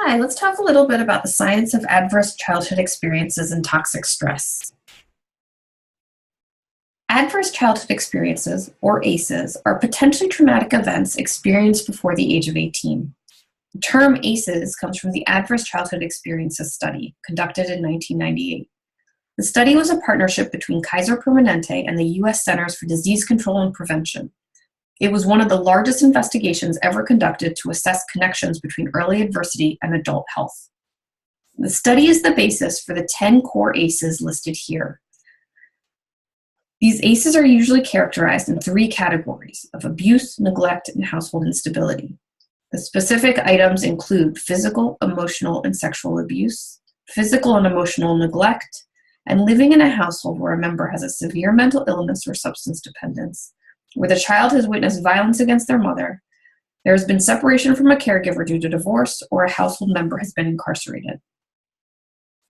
Hi, let's talk a little bit about the science of adverse childhood experiences and toxic stress. Adverse childhood experiences, or ACEs, are potentially traumatic events experienced before the age of 18. The term ACEs comes from the Adverse Childhood Experiences Study, conducted in 1998. The study was a partnership between Kaiser Permanente and the U.S. Centers for Disease Control and Prevention. It was one of the largest investigations ever conducted to assess connections between early adversity and adult health. The study is the basis for the 10 core ACEs listed here. These ACEs are usually characterized in three categories of abuse, neglect, and household instability. The specific items include physical, emotional, and sexual abuse, physical and emotional neglect, and living in a household where a member has a severe mental illness or substance dependence, where the child has witnessed violence against their mother, there has been separation from a caregiver due to divorce, or a household member has been incarcerated.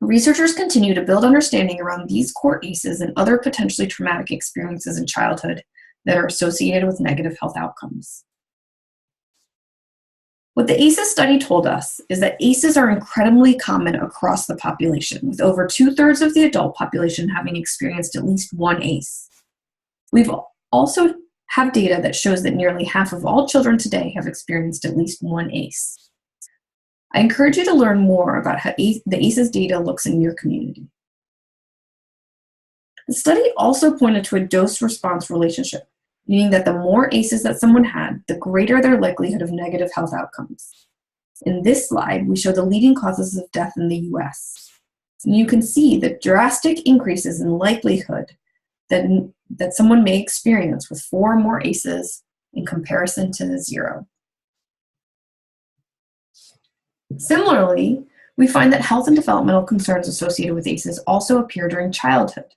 Researchers continue to build understanding around these core ACEs and other potentially traumatic experiences in childhood that are associated with negative health outcomes. What the ACEs study told us is that ACEs are incredibly common across the population, with over 2/3 of the adult population having experienced at least one ACE. We've also have data that shows that nearly half of all children today have experienced at least one ACE. I encourage you to learn more about how the ACEs data looks in your community. The study also pointed to a dose-response relationship, meaning that the more ACEs that someone had, the greater their likelihood of negative health outcomes. In this slide, we show the leading causes of death in the US. And you can see the drastic increases in likelihood that someone may experience with 4 or more ACEs in comparison to 0. Similarly, we find that health and developmental concerns associated with ACEs also appear during childhood.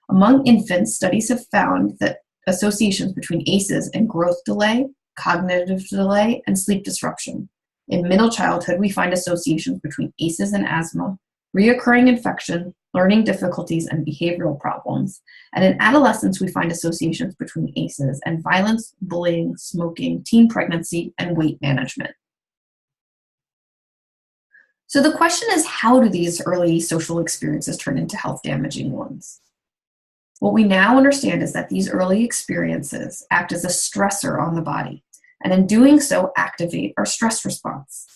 Among infants, studies have found that associations between ACEs and growth delay, cognitive delay, and sleep disruption. In middle childhood, we find associations between ACEs and asthma, reoccurring infection, learning difficulties, and behavioral problems. And in adolescence, we find associations between ACEs and violence, bullying, smoking, teen pregnancy, and weight management. So the question is, how do these early social experiences turn into health-damaging ones? What we now understand is that these early experiences act as a stressor on the body, and in doing so, activate our stress response.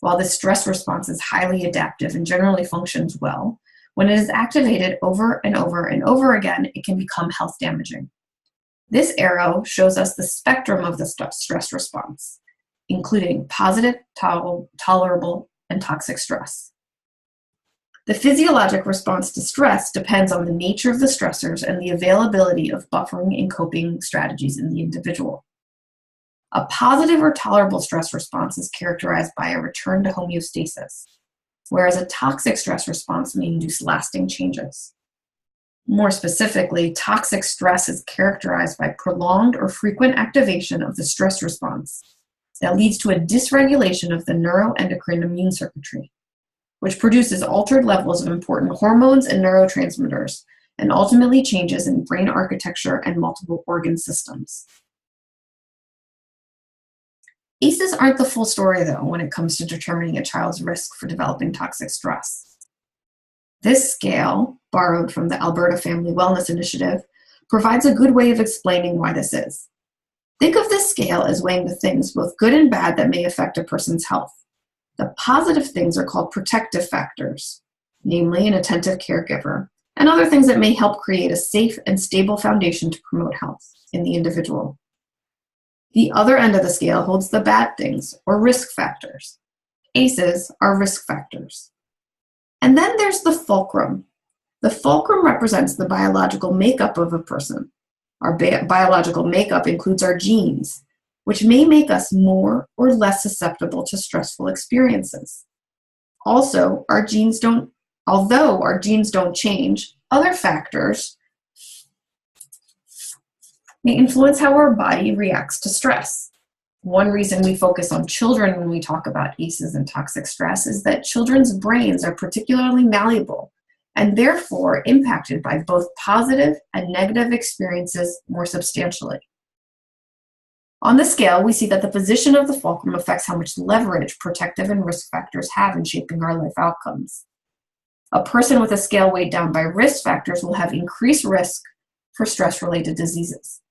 While this stress response is highly adaptive and generally functions well, when it is activated over and over and over again, it can become health damaging. This arrow shows us the spectrum of the stress response, including positive, tolerable, and toxic stress. The physiologic response to stress depends on the nature of the stressors and the availability of buffering and coping strategies in the individual. A positive or tolerable stress response is characterized by a return to homeostasis, whereas a toxic stress response may induce lasting changes. More specifically, toxic stress is characterized by prolonged or frequent activation of the stress response that leads to a dysregulation of the neuroendocrine immune circuitry, which produces altered levels of important hormones and neurotransmitters, and ultimately changes in brain architecture and multiple organ systems. ACEs aren't the full story, though, when it comes to determining a child's risk for developing toxic stress. This scale, borrowed from the Alberta Family Wellness Initiative, provides a good way of explaining why this is. Think of this scale as weighing the things, both good and bad, that may affect a person's health. The positive things are called protective factors, namely an attentive caregiver, and other things that may help create a safe and stable foundation to promote health in the individual. The other end of the scale holds the bad things, or risk factors. ACEs are risk factors. And then there's the fulcrum. The fulcrum represents the biological makeup of a person. Our biological makeup includes our genes, which may make us more or less susceptible to stressful experiences. Also, although our genes don't change, other factors may influence how our body reacts to stress. One reason we focus on children when we talk about ACEs and toxic stress is that children's brains are particularly malleable and therefore impacted by both positive and negative experiences more substantially. On the scale, we see that the position of the fulcrum affects how much leverage protective and risk factors have in shaping our life outcomes. A person with a scale weighed down by risk factors will have increased risk for stress-related diseases.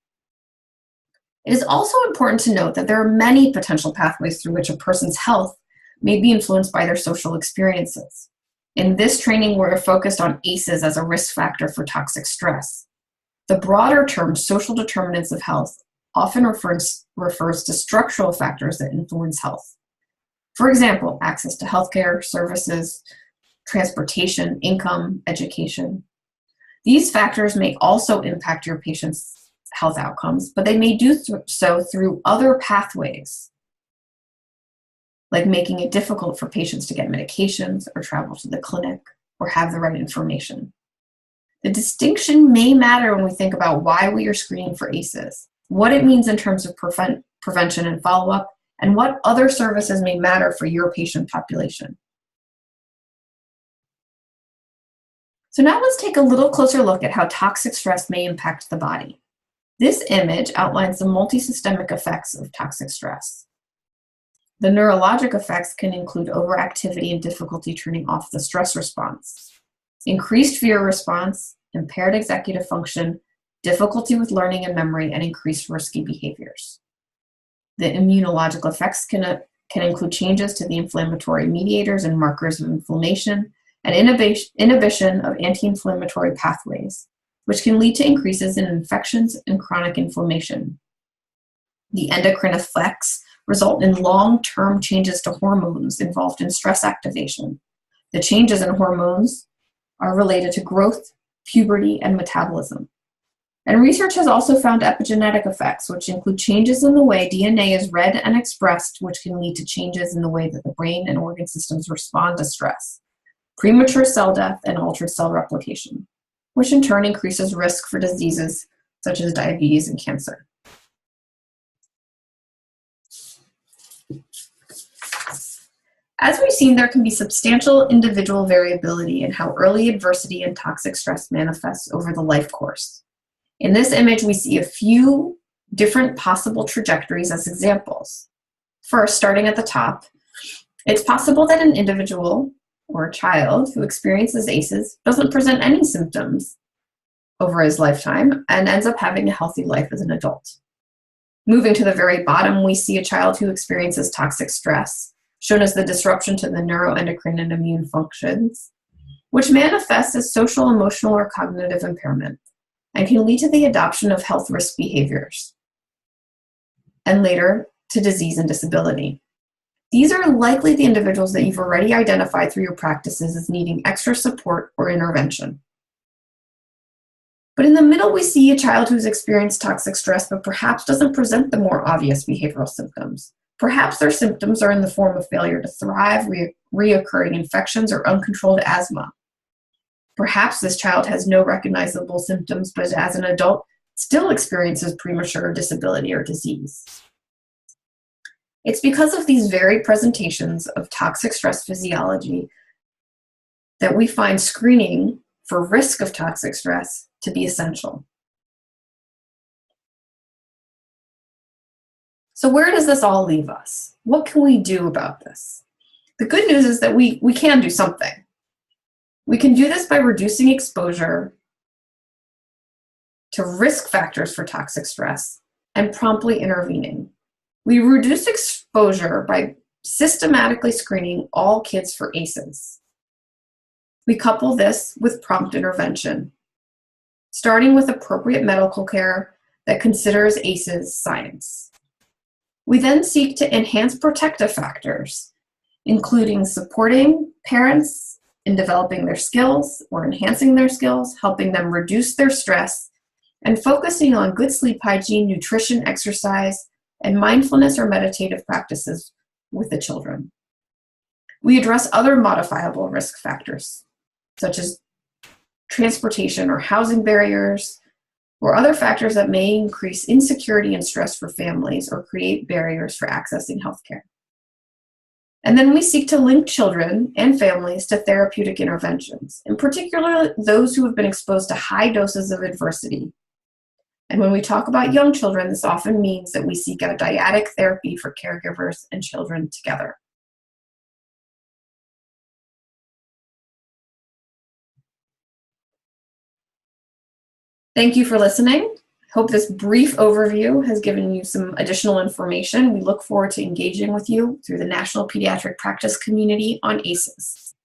It is also important to note that there are many potential pathways through which a person's health may be influenced by their social experiences. In this training, we're focused on ACEs as a risk factor for toxic stress. The broader term social determinants of health often refers to structural factors that influence health. For example, access to healthcare services, transportation, income, education. These factors may also impact your patient's health outcomes, but they may do so through other pathways, like making it difficult for patients to get medications or travel to the clinic or have the right information. The distinction may matter when we think about why we are screening for ACEs, what it means in terms of prevention and follow-up, and what other services may matter for your patient population. So now let's take a little closer look at how toxic stress may impact the body. This image outlines the multisystemic effects of toxic stress. The neurologic effects can include overactivity and difficulty turning off the stress response, increased fear response, impaired executive function, difficulty with learning and memory, and increased risky behaviors. The immunological effects can include changes to the inflammatory mediators and markers of inflammation, and inhibition of anti-inflammatory pathways, which can lead to increases in infections and chronic inflammation. The endocrine effects result in long-term changes to hormones involved in stress activation. The changes in hormones are related to growth, puberty, and metabolism. And research has also found epigenetic effects, which include changes in the way DNA is read and expressed, which can lead to changes in the way that the brain and organ systems respond to stress, premature cell death, and altered cell replication, which in turn increases risk for diseases such as diabetes and cancer. As we've seen, there can be substantial individual variability in how early adversity and toxic stress manifests over the life course. In this image, we see a few different possible trajectories as examples. First, starting at the top, it's possible that an individual or a child who experiences ACEs doesn't present any symptoms over his lifetime and ends up having a healthy life as an adult. Moving to the very bottom, we see a child who experiences toxic stress, shown as the disruption to the neuroendocrine and immune functions, which manifests as social, emotional, or cognitive impairment, and can lead to the adoption of health risk behaviors, and later to disease and disability. These are likely the individuals that you've already identified through your practices as needing extra support or intervention. But in the middle, we see a child who's experienced toxic stress but perhaps doesn't present the more obvious behavioral symptoms. Perhaps their symptoms are in the form of failure to thrive, reoccurring infections, or uncontrolled asthma. Perhaps this child has no recognizable symptoms, but as an adult, still experiences premature disability or disease. It's because of these very presentations of toxic stress physiology that we find screening for risk of toxic stress to be essential. So where does this all leave us? What can we do about this? The good news is that we can do something. We can do this by reducing exposure to risk factors for toxic stress and promptly intervening. We reduce exposure by systematically screening all kids for ACEs. We couple this with prompt intervention, starting with appropriate medical care that considers ACEs science. We then seek to enhance protective factors, including supporting parents in developing their skills or enhancing their skills, helping them reduce their stress, and focusing on good sleep hygiene, nutrition, exercise, and mindfulness or meditative practices with the children. We address other modifiable risk factors, such as transportation or housing barriers, or other factors that may increase insecurity and stress for families or create barriers for accessing healthcare. And then we seek to link children and families to therapeutic interventions, in particular those who have been exposed to high doses of adversity, And when we talk about young children, this often means that we seek out dyadic therapy for caregivers and children together. Thank you for listening. Hope this brief overview has given you some additional information. We look forward to engaging with you through the National Pediatric Practice Community on ACEs.